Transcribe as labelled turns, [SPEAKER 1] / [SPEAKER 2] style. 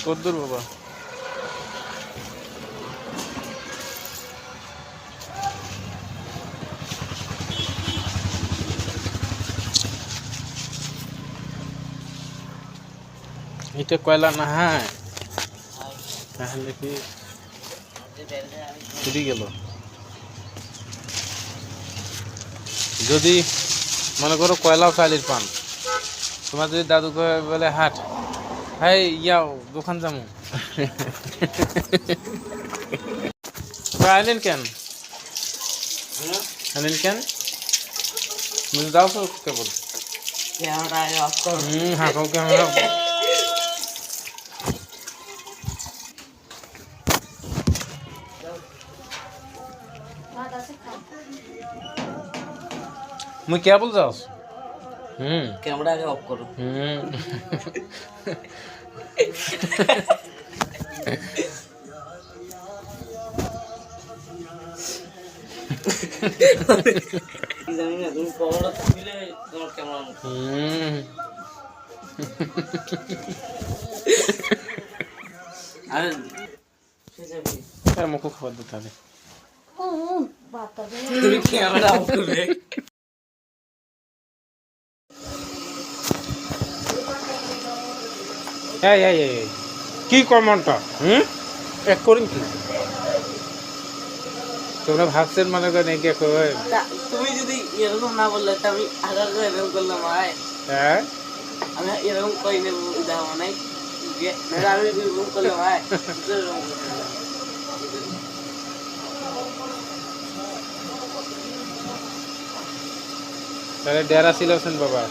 [SPEAKER 1] কদ্দুর বাবা এটা কয়লা না হ্যাঁ তাহলে কি ছুটি গেল যদি মনে করো কয়লাও খালির পান তোমার যদি দাদু বলে হাট হাই ইয়াও দোকান যাবো আইলেন কেন আইলেন কেন যাও তো কেবল হ্যাঁ ক্যামেরা মুই কেবল যাস
[SPEAKER 2] कैमरा आगे ऑफ करो জানি না তুমি কবরটা তুলে তোমার ক্যামেরা আরে
[SPEAKER 1] আরে মুখ খাবার দিতে হবে
[SPEAKER 2] তুমি ক্যামেরা অফ করবে
[SPEAKER 1] এই কি কমনটা এক করিম কি তোমরা ভাবছেন মনে করেন এই
[SPEAKER 2] তুমি যদি এরকম না বললে তো আমি আগার করে এরকম করলাম ভাই
[SPEAKER 1] হ্যাঁ
[SPEAKER 2] আমি এরকম কই নেব দাও নাই আমি এরকম করলাম ভাই
[SPEAKER 1] তাহলে ডেরা ছিল বাবা